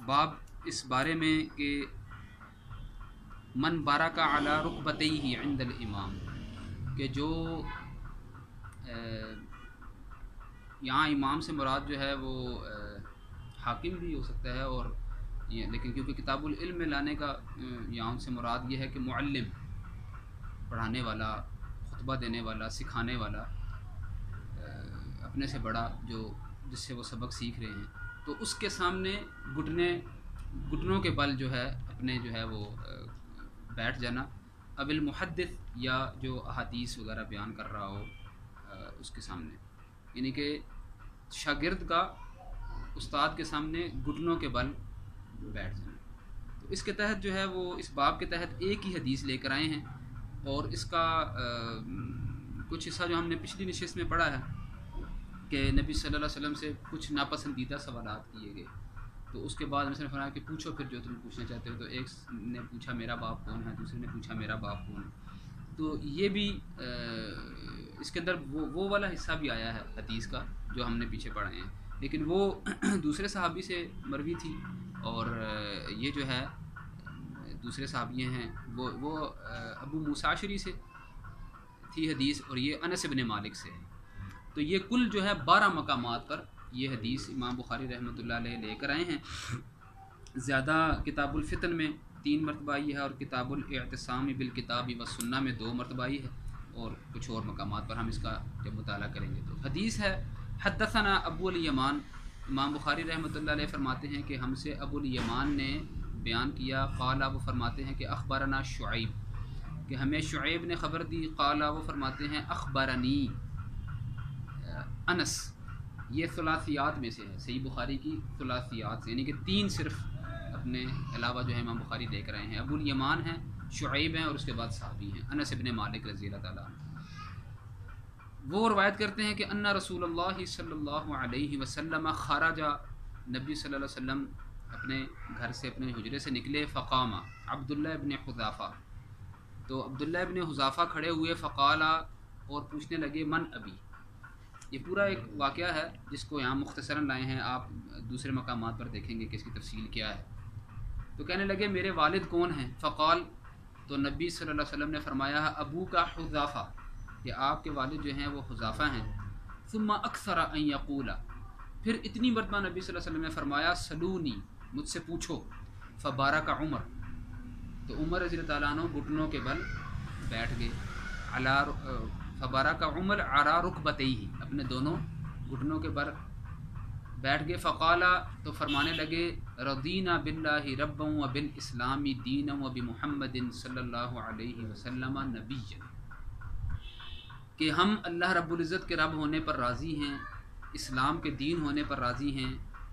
باب اس بارے میں کہ من بارک علی رکبتیہ عند الامام، کہ جو یہاں امام سے مراد جو ہے وہ حاکم بھی ہو سکتا ہے، اور لیکن کیونکہ کتاب العلم میں لانے کا یہاں سے مراد یہ ہے کہ معلم، پڑھانے والا، خطبہ دینے والا، سکھانے والا، اپنے سے بڑا جو جس سے وہ سبق سیکھ رہے ہیں، تو اس کے سامنے گھٹنوں کے بل جو ہے اپنے جو ہے وہ بیٹھ جانا. اب المحدث یا جو احادیث وغیرہ بیان کر رہا ہو اس کے سامنے، یعنی کہ شاگرد کا استاد کے سامنے گھٹنوں کے بل بیٹھ جانا. تو اس کے تحت جو ہے وہ اس باب کے تحت ایک ہی حدیث لے کر آئے ہیں، اور اس کا کچھ حصہ جو ہم نے پچھلی نشست میں پڑھا ہے کہ نبی صلی اللہ علیہ وسلم سے کچھ ناپسندیدہ سوالات کیے گئے، تو اس کے بعد ہم نے فرمایا کہ پوچھو پھر جو تم پوچھنا چاہتے ہو. تو ایک نے پوچھا میرا باپ کون ہے، دوسرے نے پوچھا میرا باپ کون ہے. تو یہ بھی اس کے اندر وہ والا حصہ بھی آیا ہے حدیث کا جو ہم نے پیچھے پڑھے ہیں، لیکن وہ دوسرے صحابی سے مروی تھی، اور یہ جو ہے دوسرے صحابی ہیں وہ ابو موسیٰ اشعری سے تھی حدیث، اور یہ انس بن مالک سے ہے. تو یہ کل جو ہے 12 مقامات پر یہ حدیث امام بخاری رحمۃ اللہ علیہ لے کر آئے ہیں. زیادہ کتاب الفتن میں 3 مرتبہ آئی ہے، اور کتاب الاعتصام بالکتاب والسنہ میں 2 مرتبہ آئی ہے، اور کچھ اور مقامات پر ہم اس کا جب مطالعہ کریں گے. تو حدیث ہے حدثنا ابو الیمان، امام بخاری رحمۃ اللہ علیہ فرماتے ہیں کہ ہم سے ابو الیمان نے بیان کیا. قال، وہ فرماتے ہیں کہ اخبرنا شعیب، کہ ہمیں شعیب نے خبر دی. قال، وہ فرماتے ہیں اخبرنی انس. یہ ثلاثیات میں سے ہے، صحیح بخاری کی ثلاثیات سے، یعنی کہ 3 صرف اپنے علاوہ جو ہے امام بخاری لے کر آئے ہیں. ابو الیمان ہیں، شعیب ہیں، اور اس کے بعد صحابی ہیں انس بن مالک رضی اللہ تعالیٰ عنہ. وہ روایت کرتے ہیں کہ ان رسول اللہ صلی اللہ علیہ وسلم خرج، نبی صلی اللہ علیہ وسلم اپنے گھر سے، اپنے حجرے سے نکلے. فقام عبداللہ ابن حذافہ، تو عبداللہ ابن حذافہ کھڑے ہوئے. فقال، اور پوچھنے لگے من ابی. یہ پورا ایک واقعہ ہے جس کو یہاں مختصراً لائے ہیں، آپ دوسرے مقامات پر دیکھیں گے کہ اس کی تفصیل کیا ہے. تو کہنے لگے میرے والد کون ہیں. فقال، تو نبی صلی اللہ علیہ وسلم نے فرمایا ابو کا حذافہ، کہ آپ کے والد جو ہیں وہ حذافہ ہیں. ثم اکثر ان یقول، پھر اتنی مرتبہ نبی صلی اللہ علیہ وسلم نے فرمایا سلونی، مجھ سے پوچھو. فبارک عمر، تو عمر رضی اللہ تعالیٰ عنہ گھٹنوں کے بل بیٹھ گئے. فبارک عمر علی رکبتیہ، اپنے دونوں گھٹنوں کے بل بیٹھ گئے. فقال، تو فرمانے لگے رضینا باللہ ربا وبالاسلام دینا وبمحمد صلی اللہ علیہ وسلم نبیا، کہ ہم اللہ رب العزت کے رب ہونے پر راضی ہیں، اسلام کے دین ہونے پر راضی ہیں،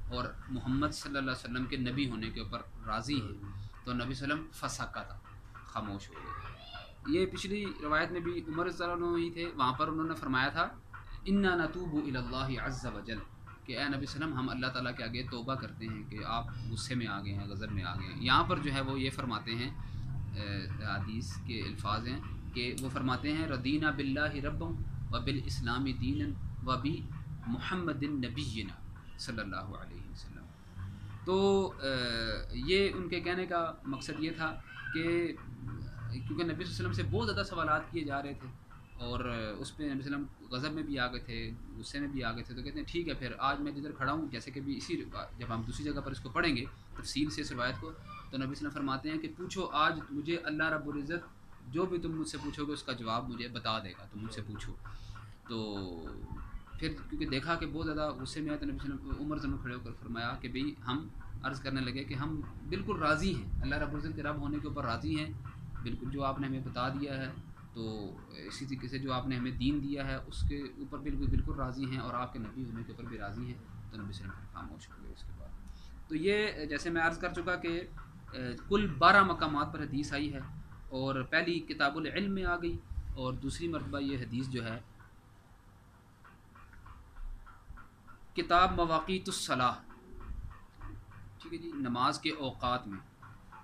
اور محمد صلی اللہ علیہ وسلم کے نبی ہونے کے اوپر راضی ہیں. تو نبی صلی اللہ علیہ وسلم فسکت، خاموش ہو گئے. یہ پچھلی روایت میں بھی عمر رضی اللہ عنہ ہی تھے، وہاں پر انہوں نے فرمایا تھا انا نتوب الی اللہ عز وجل، کہ اے نبی صلی اللہ علیہ وسلم ہم اللہ تعالیٰ کے آگے توبہ کرتے ہیں کہ آپ غصے میں آ گئے ہیں، غضب میں آ گئے ہیں. یہاں پر جو ہے وہ یہ فرماتے ہیں، حدیث کے الفاظ ہیں کہ وہ فرماتے ہیں رضینا باللہ ربا وبالاسلام دینا وبمحمد نبینا صلی اللہ علیہ وسلم. تو یہ ان کے کہنے کا مقصد یہ تھا کہ کیونکہ نبی صلی اللہ علیہ وسلم سے بہت زیادہ سوالات کیے جا رہے تھے، اور اس پہ نبی صلی اللہ علیہ وسلم غضب میں بھی آ گئے تھے، غصے میں بھی آ گئے تھے. تو کہتے ہیں ٹھیک ہے، پھر آج میں جدھر کھڑا ہوں، جیسے کہ بھی اسی جب ہم دوسری جگہ پر اس کو پڑھیں گے تفصیل سے اس روایت کو، تو نبی صلی اللہ علیہ وسلم فرماتے ہیں کہ پوچھو آج مجھے اللہ رب العزت جو بھی تم مجھ سے پوچھو گے اس کا جواب مجھے بتا دے گا، تم مجھ سے پوچھو. تو پھر کیونکہ دیکھا کہ بہت زیادہ غصے میں آئے، تو نبی صلی اللہ علیہ وسلم عمر سے کھڑے ہو کر فرمایا کہ بھئی ہم عرض کرنے لگے کہ ہم بالکل راضی ہیں، اللہ رب العزت کے رب ہونے کے اوپر راضی ہیں، بالکل جو آپ نے ہمیں بتا دیا ہے، تو اسی طریقے سے جو آپ نے ہمیں دین دیا ہے اس کے اوپر بالکل راضی ہیں، اور آپ کے نبی ہونے کے اوپر بھی راضی ہیں. تو نبی صلی اللہ علیہ وسلم خاموش ہو گئے اس کے بعد. تو یہ جیسے میں عرض کر چکا کہ کل 12 مقامات پر حدیث آئی ہے، اور پہلی کتاب العلم میں آ گئی، اور دوسری مرتبہ یہ حدیث جو ہے کتاب مواقیت الصلاح، ٹھیک ہے جی، نماز کے اوقات میں.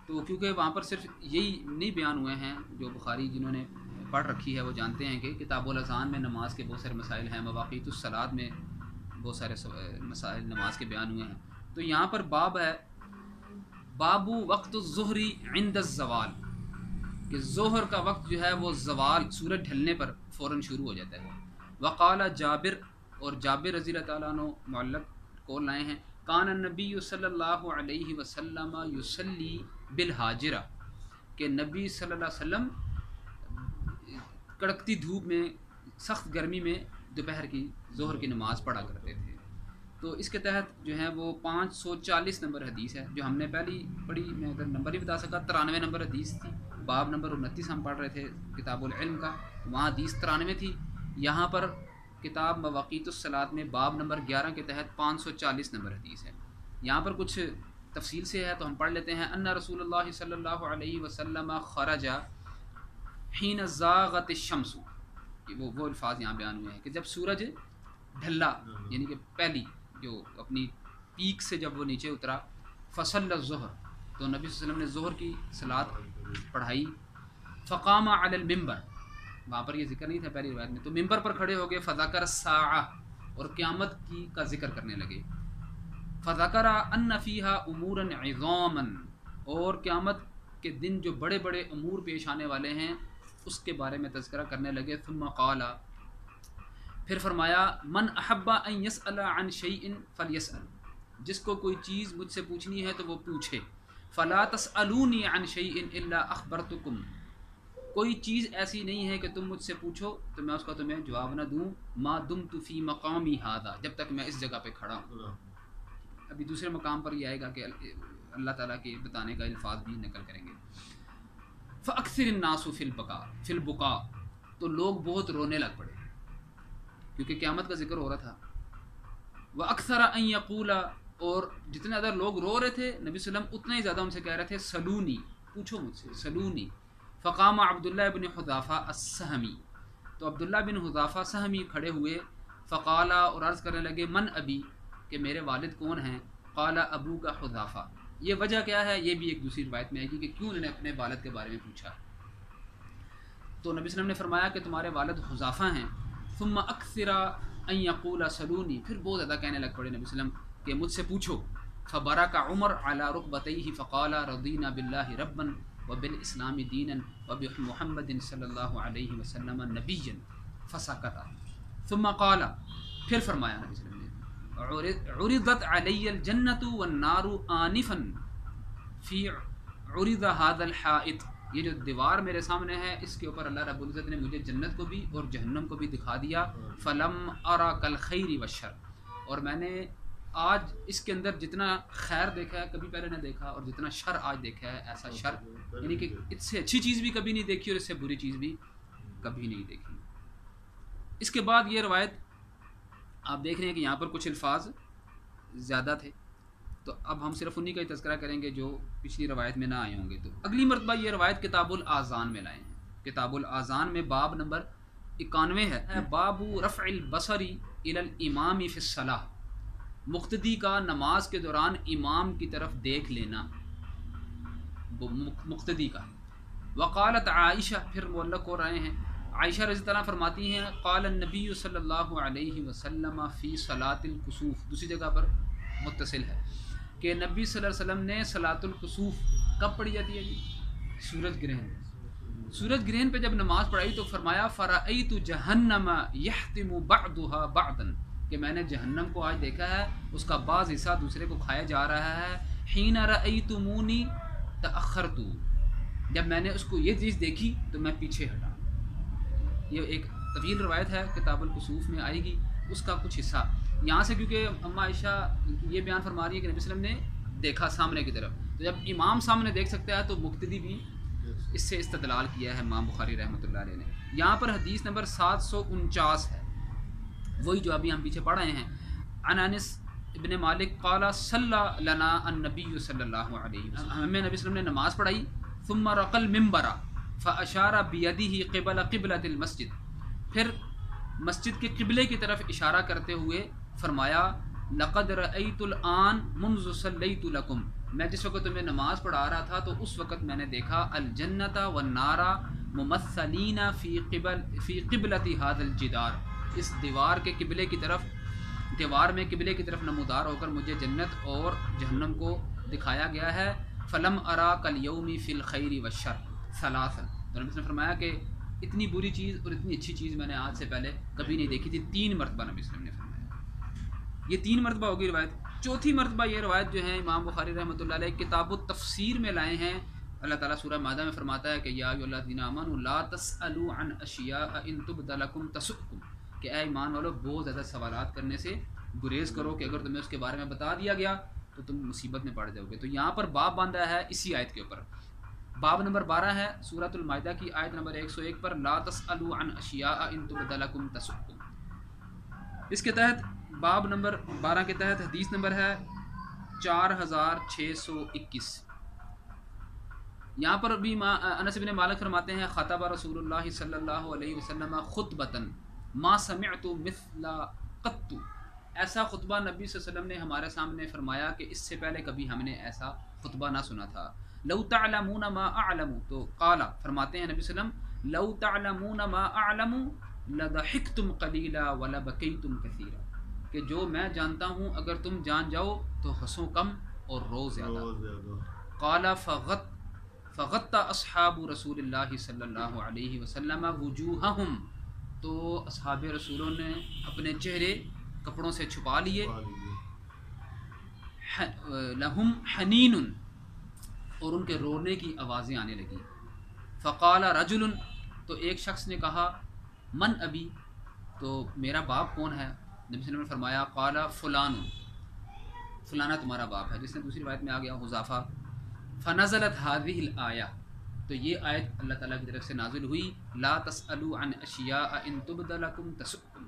تو کیونکہ وہاں پر صرف یہی نہیں بیان ہوئے ہیں، جو بخاری جنہوں نے پڑھ رکھی ہے وہ جانتے ہیں کہ کتاب الاذان میں نماز کے بہت سارے مسائل ہیں، مواقیت الصلاۃ میں بہت سارے مسائل نماز کے بیان ہوئے ہیں. تو یہاں پر باب ہے بابو وقت الظہری عند الزوال، کہ ظہر کا وقت جو ہے وہ زوال سورج ڈھلنے پر فوراً شروع ہو جاتا ہے. وقال جابر، اور جابر رضی اللہ تعالیٰ عنہ معلق قول لائے ہیں، کان النبی صلی اللہ علیہ وسلم یصلی بالحاجرہ، کہ نبی صلی اللہ علیہ وسلم کڑکتی دھوپ میں سخت گرمی میں دوپہر کی ظہر کی نماز پڑھا کرتے تھے. تو اس کے تحت جو ہے وہ 540 نمبر حدیث ہے جو ہم نے پہلی پڑھی. میں اگر نمبر ہی بتا سکا 93 نمبر حدیث تھی. باب نمبر 29 ہم پڑھ رہے تھے کتاب العلم کا، وہاں حدیث 93 تھی. یہاں پر کتاب مواقیت الصلاۃ میں باب نمبر 11 کے تحت 540 نمبر حدیث ہے. یہاں پر کچھ تفصیل سے ہے تو ہم پڑھ لیتے ہیں. ان رسول اللہ صلی اللہ علیہ وسلم خرج حین زاغت الشمس، وہ الفاظ یہاں بیان ہوئے ہیں کہ جب سورج ڈھلا، یعنی کہ پہلی جو اپنی پیک سے جب وہ نیچے اترا، فصل الظہر، تو نبی صلی اللہ علیہ وسلم نے ظہر کی صلاۃ پڑھائی. فقام علی المنبر، وہاں پر یہ ذکر نہیں تھا پہلی روایت میں، تو ممبر پر کھڑے ہو گئے. فذکر الساعہ، اور قیامت کی کا ذکر کرنے لگے. فذکر ان فیہا امورا عظاما، اور قیامت کے دن جو بڑے بڑے امور پیش آنے والے ہیں اس کے بارے میں تذکرہ کرنے لگے. ثم قال، پھر فرمایا، من احب ان یسأل عن شیء فلیسأل، جس کو کوئی چیز مجھ سے پوچھنی ہے تو وہ پوچھے. فلا تسألونی عن شیء الا اخبرتکم، کوئی چیز ایسی نہیں ہے کہ تم مجھ سے پوچھو تو میں اس کا تمہیں جواب نہ دوں. ما دمت فی مقامی ھذا، جب تک میں اس جگہ پہ کھڑا ہوں. ابھی دوسرے مقام پر یہ آئے گا کہ اللہ تعالیٰ کے بتانے کا الفاظ بھی نقل کریں گے. فاکثر الناس فی البکاء، تو لوگ بہت رونے لگ پڑے کیونکہ قیامت کا ذکر ہو رہا تھا. واکثر ان یقول، اور جتنے زیادہ لوگ رو رہے تھے نبی صلی اللہ علیہ وسلم اتنا ہی زیادہ ان سے کہہ رہے تھے سلونی، پوچھو مجھ سے، سلونی. فقام عبداللہ بن حذافہ السہمی، تو عبداللہ بن حذافہ سہمی کھڑے ہوئے. فقال، اور عرض کرنے لگے، من ابی، کہ میرے والد کون ہیں. قال ابو کا حذافہ. یہ وجہ کیا ہے یہ بھی ایک دوسری روایت میں آئے گی کہ کیوں انہوں نے اپنے والد کے بارے میں پوچھا. تو نبی صلی اللہ علیہ وسلم نے فرمایا کہ تمہارے والد حذافہ ہیں. ثم اکثر ان یقول سلونی، پھر بہت زیادہ کہنے لگ پڑے نبی صلی اللہ علیہ وسلم کہ مجھ سے پوچھو. فبرک عمر علی رکبتیہ فقال رضینا باللہ ربا وبالاسلام دینا وبمحمد صلی اللہ علیہ وسلم نبیا فسکت. ثم قال، پھر فرمایا نبی صلی اللہ علیہ وسلم نے، عرضت علی الجنۃ والنار آنفا فی عرض هذا الحائط، یہ جو دیوار میرے سامنے ہے اس کے اوپر اللہ رب العزت نے مجھے جنت کو بھی اور جہنم کو بھی دکھا دیا. فلم ارى کالخیر والشر، اور میں نے آج اس کے اندر جتنا خیر دیکھا ہے کبھی پہلے نہ دیکھا، اور جتنا شر آج دیکھا ہے ایسا شر، یعنی کہ اس سے اچھی چیز بھی کبھی نہیں دیکھی اور اس سے بری چیز بھی کبھی نہیں دیکھی. اس کے بعد یہ روایت آپ دیکھ رہے ہیں کہ یہاں پر کچھ الفاظ زیادہ تھے، تو اب ہم صرف انہی کا ہی تذکرہ کریں گے جو پچھلی روایت میں نہ آئے ہوں گے. تو اگلی مرتبہ یہ روایت کتاب الاذان میں لائے ہیں. کتاب الاذان میں باب نمبر 91 ہے، باب رفع البصر الی الامام فی الصلاۃ، مقتدی کا نماز کے دوران امام کی طرف دیکھ لینا، مقتدی کا. وقالت عائشہ، پھر معلق ہو رہے ہیں، عائشہ رضی اللہ عنہ فرماتی ہیں، قال النبی صلی اللہ علیہ وسلم فی صلاۃ الکسوف، دوسری جگہ پر متصل ہے کہ نبی صلی اللہ علیہ وسلم نے صلاۃ الکسوف کب پڑھی جاتی ہے جی؟ سورج گرہن. سورج گرہن پہ جب نماز پڑھائی تو فرمایا فرأیت جہنم یحتم بعضها بعضا، کہ میں نے جہنم کو آج دیکھا ہے اس کا بعض حصہ دوسرے کو کھایا جا رہا ہے. حین رأیتمونی تأخرت، جب میں نے اس کو یہ چیز دیکھی تو میں پیچھے ہٹا. یہ ایک طویل روایت ہے کتاب الکسوف میں آئے گی، اس کا کچھ حصہ یہاں سے، کیونکہ اماں عائشہ یہ بیان فرما رہی ہے کہ نبی صلی اللہ علیہ وسلم نے دیکھا سامنے کی طرف، تو جب امام سامنے دیکھ سکتا ہے تو مقتدی بھی اس سے استدلال کیا ہے امام بخاری رحمۃ اللہ علیہ نے. یہاں پر حدیث نمبر 749 ہے، وہی جو ابھی ہم پیچھے پڑھ رہے ہیں. عن انس ابن مالک قال صلی لنا النبی صلی اللہ علیہ وسلم، ہمیں نبی صلی اللہ علیہ وسلم نے نماز پڑھائی. ثم رقى المنبر فاشار بيده قبل قبلة المسجد، پھر مسجد کے قبلے کی طرف اشارہ کرتے ہوئے فرمایا، لقد رأيت الآن منذ صليت لكم، میں جس وقت تمہیں نماز پڑھا رہا تھا تو اس وقت میں نے دیکھا الجنت والنار ممثلین فی قبلة هذا الجدار، اس دیوار کے قبلے کی طرف، دیوار میں قبلے کی طرف نمودار ہو کر مجھے جنت اور جہنم کو دکھایا گیا ہے. فلم اراک الیوم فی الخیر والشر ثلاثا، تو نبی نے فرمایا کہ اتنی بری چیز اور اتنی اچھی چیز میں نے آج سے پہلے کبھی نہیں دیکھی تھی. 3 مرتبہ نبی صلی اللہ علیہ وسلم نے فرمایا. یہ 3 مرتبہ ہوگی روایت. چوتھی مرتبہ یہ روایت جو ہے امام بخاری رحمۃ اللہ علیہ کتاب التفسیر میں لائے ہیں. اللہ تعالیٰ سورہ مائدہ میں فرماتا ہے کہ یا ایھا الذین آمنوا لا تسألوا عن اشیاء ان تبد لکم تسؤکم، کہ اے ایمان والو بہت زیادہ سوالات کرنے سے گریز کرو کہ اگر تمہیں اس کے بارے میں بتا دیا گیا تو تم مصیبت میں پڑ جاؤ گے. تو یہاں پر باب باندھا ہے اسی آیت کے اوپر. باب نمبر 12 ہے سورۃ المائدہ کی آیت نمبر 101 پر، لا تسألوا عن اشیاء ان تبد لکم تسؤکم. اس کے تحت باب نمبر 12 کے تحت حدیث نمبر ہے 4621. یہاں پر بھی انس بن مالک فرماتے ہیں خطب رسول اللہ صلی اللہ علیہ وسلم خطبۃ ما سمعت مثل قط، ایسا خطبہ نبی صلی اللہ علیہ وسلم نے ہمارے سامنے فرمایا کہ اس سے پہلے کبھی ہم نے ایسا خطبہ نہ سنا تھا. لو تعلمون ما اعلم، تو قال فرماتے ہیں نبی صلی اللہ علیہ وسلم لو تعلمون ما اعلم لضحکتم قلیلا ولبکیتم کثیرا، کہ جو میں جانتا ہوں اگر تم جان جاؤ تو ہنسو کم اور رو زیادہ. قال فغط اصحاب رسول اللہ صلی اللہ علیہ وسلم وجوہہم، تو اصحاب رسولوں نے اپنے چہرے کپڑوں سے چھپا لیے. لہم حنین، اور ان کے رونے کی آوازیں آنے لگی. فقال رجل، تو ایک شخص نے کہا من ابی، تو میرا باپ کون ہے؟ نبی صلی اللہ علیہ وسلم نے فرمایا قال فلان، فلانا تمہارا باپ ہے، جس نے دوسری روایت میں آ گیا حذیفہ. فنزلت هذه الآیہ، تو یہ آیت اللہ تعالیٰ کی طرف سے نازل ہوئی، لا تسألوا عن اشیاء ان تبد لکم تسؤکم،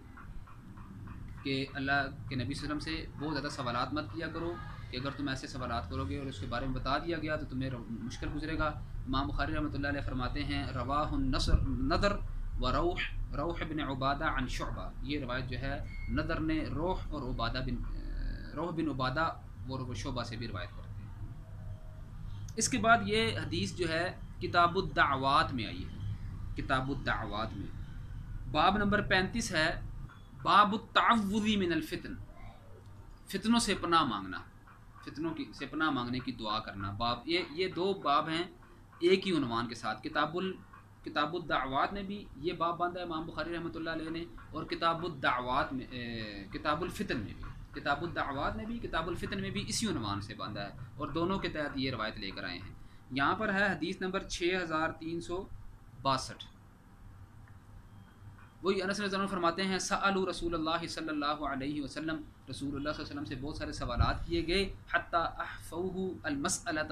کہ اللہ کے نبی صلی اللہ علیہ وسلم سے بہت زیادہ سوالات مت کیا کرو کہ اگر تم ایسے سوالات کرو گے اور اس کے بارے میں بتا دیا گیا تو تمہیں مشکل گزرے گا. امام بخاری رحمۃ اللہ علیہ فرماتے ہیں رواہ النضر و روح بن عبادہ عن شعبہ، یہ روایت جو ہے نضر نے روح بن عبادہ اور شعبہ سے بھی روایت کرتے ہیں. اس کے بعد یہ حدیث جو ہے کتاب الدعوات میں آئی ہے. کتاب الدعوات میں باب نمبر 35 ہے، باب التعوذ من الفتن، فتنوں سے پناہ مانگنا، فتنوں سے پناہ مانگنے کی دعا کرنا. باب یہ 2 باب ہیں ایک ہی عنوان کے ساتھ. کتاب الدعوات میں بھی یہ باب باندھا ہے امام بخاری رحمۃ اللہ علیہ نے، اور کتاب الدعوات میں کتاب الفتن میں بھی، کتاب الدعوات میں بھی کتاب الفتن میں بھی اسی عنوان سے باندھا ہے، اور دونوں کے تحت یہ روایت لے کر آئے ہیں. یہاں پر ہے حدیث نمبر 6362. وہی انس رضی اللہ عنہ فرماتے ہیں سألوا رسول اللہ صلی اللہ علیہ وسلم، رسول اللہ صلی اللہ علیہ وسلم سے بہت سارے سوالات کیے گئے، حتی احفوہ المسألۃ،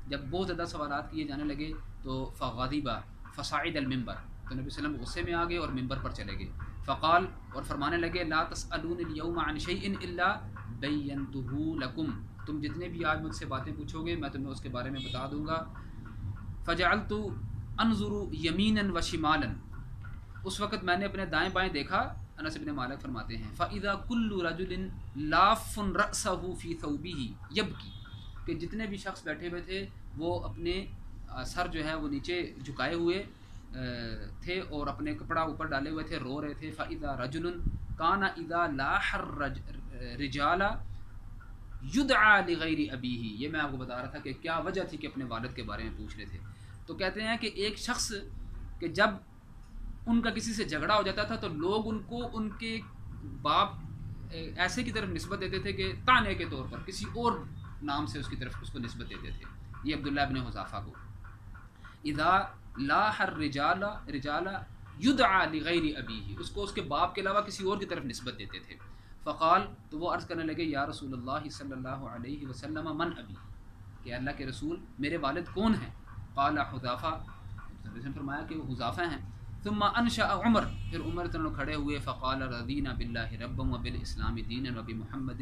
جب بہت زیادہ سوالات کیے جانے لگے تو فغضب فصعد المنبر، تو نبی صلی اللہ علیہ وسلم غصے میں آ گئے اور ممبر پر چلے گئے. فقال، اور فرمانے لگے لا تسألون اليوم عن شيء الا بینتہ لکم، تم جتنے بھی آج مجھ سے باتیں پوچھو گے میں تمہیں اس کے بارے میں بتا دوں گا. فجعلت انظر یمینا وشمالا، اس وقت میں نے اپنے دائیں بائیں دیکھا. انس بن مالک فرماتے ہیں فاذا كل رجل لاف رأسه في ثوبه يبكي، کہ جتنے بھی شخص بیٹھے ہوئے تھے وہ اپنے سر جو ہے وہ نیچے جھکائے ہوئے تھے اور اپنے کپڑا اوپر ڈالے ہوئے تھے، رو رہے تھے. فاذا رجل كان اذا لاح الرجال یدعا لغیر ابیہ، یہ میں آپ کو بتا رہا تھا کہ کیا وجہ تھی کہ اپنے والد کے بارے میں پوچھ رہے تھے. تو کہتے ہیں کہ ایک شخص کہ جب ان کا کسی سے جھگڑا ہو جاتا تھا تو لوگ ان کو ان کے باپ ایسے کی طرف نسبت دیتے تھے کہ تانے کے طور پر کسی اور نام سے اس کی طرف اس کو نسبت دیتے تھے. یہ عبداللہ ابن حذافہ کو اذا لاح الرجال یدعا لغیر ابیہ، اس کو اس کے باپ کے علاوہ کسی اور کی طرف نسبت دیتے تھے. فقال، تو وہ عرض کرنے لگے یا رسول اللہ صلی اللہ علیہ وسلم من ابی، کہ اللہ کے رسول میرے والد کون ہیں؟ قال حذافہ، فرمایا کہ وہ حذافہ ہیں. ثم انشأ عمر، پھر عمر تنوں کھڑے ہوئے. فقال رضینا باللہ ربا وبالاسلام دینا وبمحمد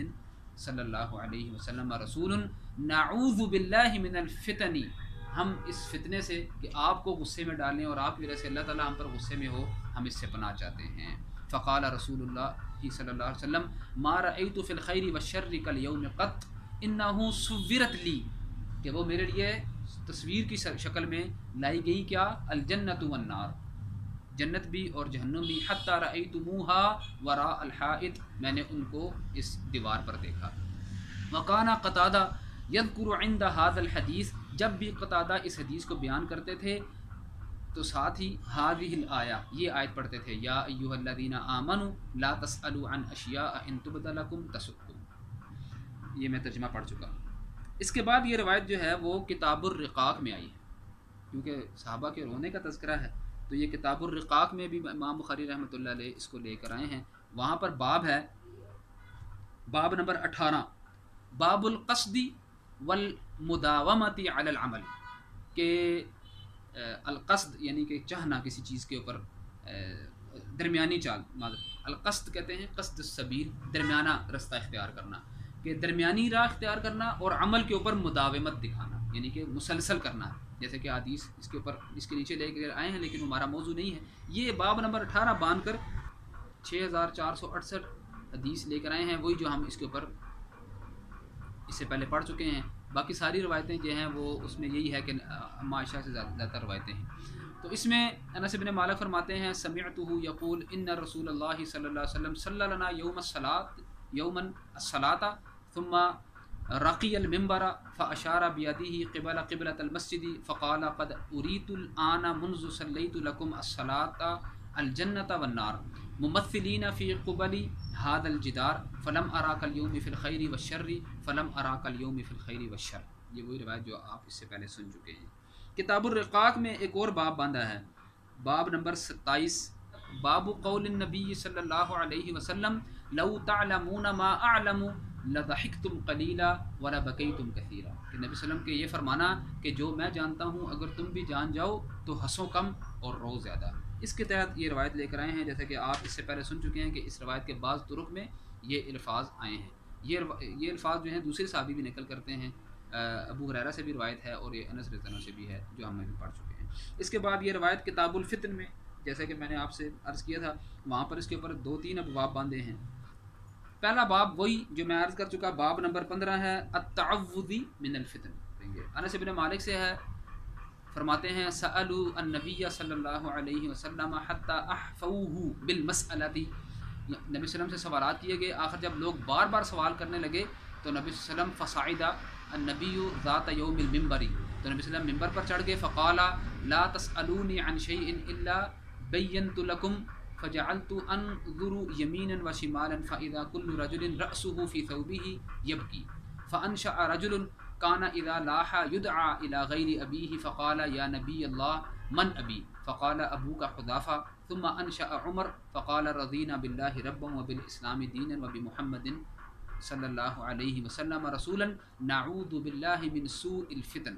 صلی اللہ علیہ وسلم رسول نعوذ باللہ من الفتن، ہم اس فتنے سے کہ آپ کو غصے میں ڈالیں اور آپ کی وجہ سے اللہ تعالیٰ ہم پر غصے میں ہو، ہم اس سے پناہ چاہتے ہیں. فقال رسول اللہ صلی اللہ علیہ وسلم ما رأیت فی الخیر والشر کالیوم قط انہ صورت لی، کہ وہ میرے لیے تصویر کی شکل میں لائی گئی کیا؟ الجنت والنار، جنت بھی اور جہنم بھی. حتی رأیتموها وراء الحائط، میں نے ان کو اس دیوار پر دیکھا. وکانا قتادہ یذکر عند ھذا الحدیث، جب بھی قتادہ اس حدیث کو بیان کرتے تھے تو ساتھ ہی هذه الآیہ، یہ آیت پڑھتے تھے، یا ایھا الذین آمنوا لا تسألوا عن اشیاء ان تبد لکم تسؤکم۔ یہ میں ترجمہ پڑھ چکا ہوں۔ اس کے بعد یہ روایت جو ہے وہ کتاب الرقاق میں آئی ہے، کیونکہ صحابہ کے رونے کا تذکرہ ہے تو یہ کتاب الرقاق میں بھی امام بخاری رحمۃ اللہ علیہ اس کو لے کر آئے ہیں۔ وہاں پر باب ہے، باب نمبر 18، باب القصد والمداومۃ علی العمل، کہ القصد یعنی کہ چاہنا کسی چیز کے اوپر، درمیانی چال، القصد کہتے ہیں قصد السبیل، درمیانہ رستہ اختیار کرنا، کہ درمیانی راہ اختیار کرنا، اور عمل کے اوپر مداومت دکھانا یعنی کہ مسلسل کرنا، جیسے کہ حدیث اس کے اوپر اس کے نیچے لے کر آئے ہیں لیکن ہمارا موضوع نہیں ہے۔ یہ باب نمبر 18 باندھ کر 6468 حدیث لے کر آئے ہیں، وہی جو ہم اس کے اوپر اس سے پہلے پڑھ چکے ہیں۔ باقی ساری روایتیں جو ہیں وہ اس میں یہی ہے کہ ام عائشہ سے زیادہ روایتیں ہیں۔ تو اس میں انس بن مالک فرماتے ہیں سمعتہ یقول ان رسول اللہ صلی اللہ علیہ وسلم صلی لنا یوما الصلاۃ ثم رقی المنبر فاشار بیدہ قبلۃ المسجد فقال قد اریت الآن منذ صلیت لکم الصلاۃ الجنۃ والنار ممثلین فی قبل هذا الجدار فلم اراک اليوم فی الخیر والشر فلم اراک اليوم فی الخیر والشر۔ یہ وہی روایت جو آپ اس سے پہلے سن چکے ہیں۔ کتاب الرقاق میں ایک اور باب باندھا ہے، باب نمبر 27، باب قول النبی صلی اللہ علیہ وسلم لو تعلمون ما اعلم لضحکتم قلیلا ولبکیتم کثیرا، کہ نبی صلی اللہ علیہ وسلم کے یہ فرمانا کہ جو میں جانتا ہوں اگر تم بھی جان جاؤ تو ہنسو کم اور رو زیادہ۔ اس کے تحت یہ روایت لے کر آئے ہیں، جیسا کہ آپ اس سے پہلے سن چکے ہیں کہ اس روایت کے بعض طرق میں یہ الفاظ آئے ہیں۔ یہ الفاظ جو ہیں دوسرے صحابی بھی نقل کرتے ہیں، ابو ہریرہ سے بھی روایت ہے اور یہ انس رضی اللہ عنہ سے بھی ہے جو ہم نے بھی پڑھ چکے ہیں۔ اس کے بعد یہ روایت کتاب الفتن میں، جیسا کہ میں نے آپ سے عرض کیا تھا، وہاں پر اس کے اوپر 2-3 ابواب باندھے ہیں۔ پہلا باب وہی جو میں عرض کر چکا، باب نمبر 15 ہے التعوذ من الفتن۔ انس بن مالک سے ہے، فرماتے ہیں سألوا النبی صلی اللہ علیہ وسلم حتی احفوہ بالمسألۃ، نبی صلی اللہ علیہ وسلم سے سوالات کیے گئے، آخر جب لوگ بار بار سوال کرنے لگے تو نبی صلی اللہ علیہ وسلم فصعد النبی ذات یوم المنبر، تو نبی صلی اللہ علیہ وسلم ممبر پر چڑھ گئے، فقال لا تسألونی عن شیء الا بینت لکم فجعلت انظر یمینا وشمالا فاذا كل رجل رأسه في ثوبه يبكي فانشأ رجل كان اذا لاح يدعى الى غير ابيه فقال يا نبي الله من ابي فقال ابوك حذافة ثم انشأ عمر فقال رضينا بالله ربا وبالاسلام دينا وبمحمد صلی اللہ علیہ وسلم رسولا نعوذ باللہ من سوء الفتن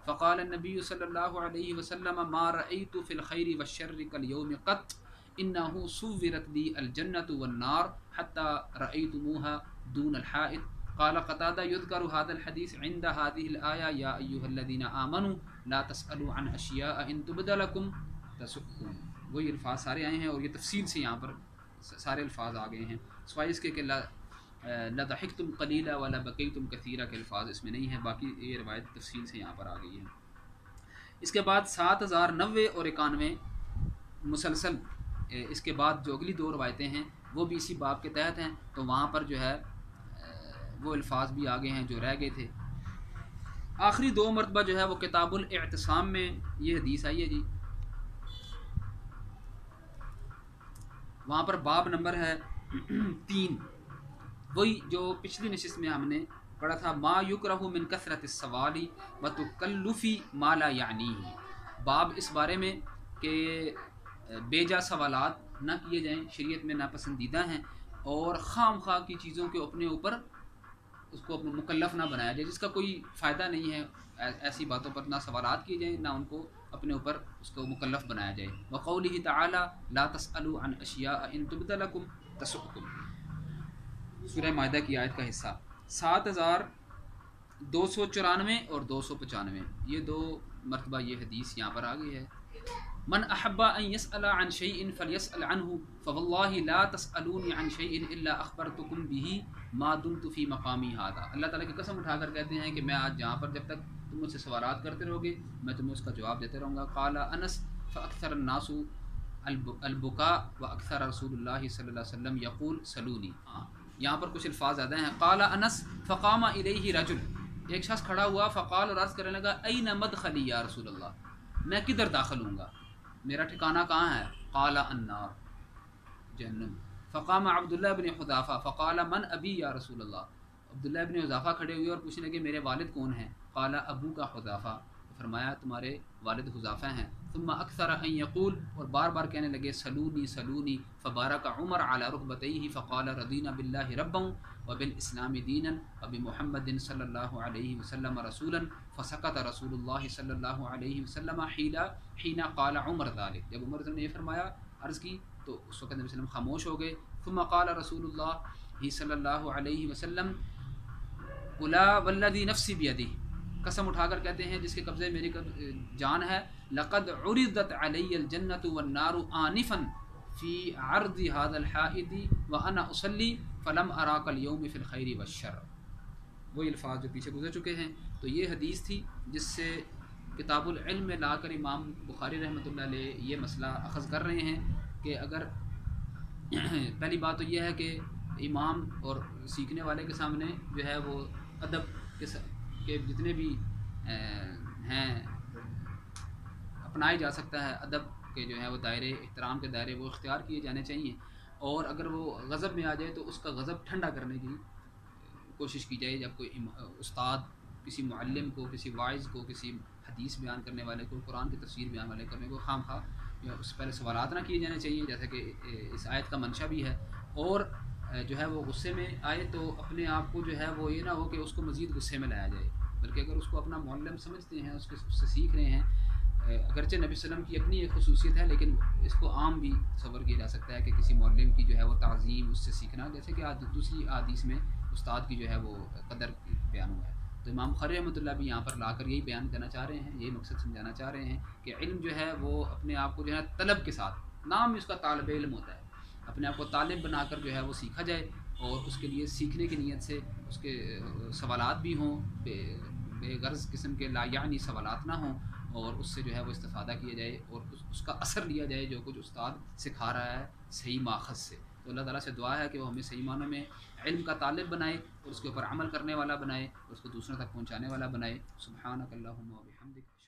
فقال النبی صلی اللہ علیہ وسلم ما رأیت فی الخیر والشر کالیوم قط انه صورت لی الجنة والنار حتى رأیتموها دون الحائط۔ قال قتادہ یذکر هذا الحدیث عند هذه الآیہ یا ایھا الذین آمنوا لا تسألوا عن اشیاء ان تبد لکم تسؤکم۔ وہی الفاظ سارے آئے ہیں اور یہ تفصیل سے یہاں پر سارے الفاظ آ گئے ہیں، سوائے اس کے کہ لضحکتم قلیلا ولبکیتم کثیرا کے الفاظ اس میں نہیں ہیں، باقی یہ روایت تفصیل سے یہاں پر آ گئی ہے۔ اس کے بعد 7090 اور 91 مسلسل، اس کے بعد جو اگلی 2 روایتیں ہیں وہ بھی اسی باب کے تحت ہیں، تو وہاں پر جو ہے وہ الفاظ بھی آگے ہیں جو رہ گئے تھے۔ آخری 2 مرتبہ جو ہے وہ کتاب الاعتصام میں یہ حدیث آئی ہے جی، وہاں پر باب نمبر ہے 3، وہی جو پچھلی نشست میں ہم نے پڑھا تھا، ما یکرہ من کثرت السوال وتکلف ما لا یعنیہ، باب اس بارے میں کہ بے جا سوالات نہ کیے جائیں، شریعت میں ناپسندیدہ ہیں، اور خام خواہ کی چیزوں کے اپنے اوپر اس کو اپنا مکلف نہ بنایا جائے، جس کا کوئی فائدہ نہیں ہے، ایسی باتوں پر نہ سوالات کیے جائیں، نہ ان کو اپنے اوپر اس کو مکلف بنایا جائے۔ وقولہ تعالی لا تسألوا عن اشیاء ان تبد لکم تسؤکم، سورہ مائدہ کی آیت کا حصہ۔ 7294 اور 295 یہ 2 مرتبہ یہ حدیث یہاں پر آ گئی ہے۔ من احب ان يسأل عن شيء فليسأل عنه فوالله لا تسألوني عن شيء الا اخبرتكم به ما دمت في مقامي هذا، اللہ تعالیٰ کی قسم اٹھا کر کہتے ہیں کہ میں آج جہاں پر جب تک تم مجھ سے سوالات کرتے رہو گے میں تمہیں اس کا جواب دیتے رہوں گا۔ قال انس فاکثر الناس البكاء واکثر رسول اللہ صلی اللہ علیہ وسلم یقول سلونی، یہاں پر کچھ الفاظ زیادہ ہیں۔ قال انس فقام الیہ رجل، ایک شخص کھڑا ہوا فقال اور عرض کرنے لگا این مدخلی یا رسول اللہ، میں کدھر داخل ہوں گا، میرا ٹھکانہ کہاں ہے؟ قال النار، جہنم۔ فقام عبداللہ بن حذافہ فقال من ابی یا رسول اللہ، عبداللہ بن حذافہ کھڑے ہوئے اور پوچھنے لگے میرے والد کون ہیں؟ قال ابو کا حذافہ، فرمایا تمہارے والد حذافہ ہیں۔ ثم اکثر ان یقول، اور بار بار کہنے لگے سلونی سلونی، فبارک عمر علی رکبتیہ فقال رضینا باللہ ربا وبالاسلام دینا وبمحمد صلی اللہ علیہ وسلم رسولا فسکت رسول اللہ صلی اللہ علیہ وسلم حین قال عمر ذلك، جب عمر نے یہ فرمایا عرض کی تو اس وقت نبی صلی اللہ علیہ وسلم خاموش ہو گئے۔ ثم قال رسول اللہ صلی اللہ علیہ وسلم الا والذی نفسی بیدہ، قسم اٹھا کر کہتے ہیں جس کے قبضے میری جان ہے، لقد عرضت علی الجنۃ والنار آنفا فی عرض هذا الحائط وانا اصلی فلم اراک اليوم فی الخیر والشر، وہی الفاظ جو پیچھے گزر چکے ہیں۔ تو یہ حدیث تھی جس سے کتاب العلم میں لا کر امام بخاری رحمۃ اللہ علیہ یہ مسئلہ اخذ کر رہے ہیں کہ اگر پہلی بات تو یہ ہے کہ امام اور سیکھنے والے کے سامنے جو ہے وہ ادب کے جتنے بھی ہیں اپنایا جا سکتا ہے، ادب کے جو ہے وہ دائرے، احترام کے دائرے وہ اختیار کیے جانے چاہیے، اور اگر وہ غضب میں آ جائے تو اس کا غضب ٹھنڈا کرنے کی کوشش کی جائے۔ جب کوئی استاد کسی معلم کو، کسی واعظ کو، کسی حدیث بیان کرنے والے کو، قرآن کی تفسیر بیان والے کرنے کو خام خواہ اس پہلے سوالات نہ کیے جانے چاہیے، جیسا کہ اس آیت کا منشا بھی ہے، اور جو ہے وہ غصے میں آئے تو اپنے آپ کو جو ہے وہ یہ نہ ہو کہ اس کو مزید غصے میں لایا جائے، بلکہ اگر اس کو اپنا معلم سمجھتے ہیں، اس سے سیکھ رہے ہیں، اگرچہ نبی صلی اللہ علیہ وسلم کی اپنی ایک خصوصیت ہے لیکن اس کو عام بھی تصور کیا جا سکتا ہے کہ کسی معلم کی جو ہے وہ تعظیم، اس سے سیکھنا، جیسے کہ دوسری احادیث میں استاد کی جو ہے وہ قدر بیان ہوا ہے۔ تو امام بخاری رحمۃ اللہ بھی یہاں پر لا کر یہی بیان کرنا چاہ رہے ہیں، یہی مقصد سمجھانا چاہ رہے ہیں کہ علم جو ہے وہ اپنے آپ کو جو ہے طلب کے ساتھ، نام اس کا طالب علم ہوتا ہے، اپنے آپ کو طالب بنا کر جو ہے وہ سیکھا جائے، اور اس کے لیے سیکھنے کی نیت سے اس کے سوالات بھی ہوں، بے غرض قسم کے لا یعنی سوالات نہ ہوں، اور اس سے جو ہے وہ استفادہ کیا جائے اور اس کا اثر لیا جائے جو کچھ استاد سکھا رہا ہے صحیح ماخذ سے۔ تو اللہ تعالیٰ سے دعا ہے کہ وہ ہمیں صحیح معنوں میں علم کا طالب بنائے اور اس کے اوپر عمل کرنے والا بنائے اور اس کو دوسروں تک پہنچانے والا بنائے۔ سبحانک اللہم و بحمدک۔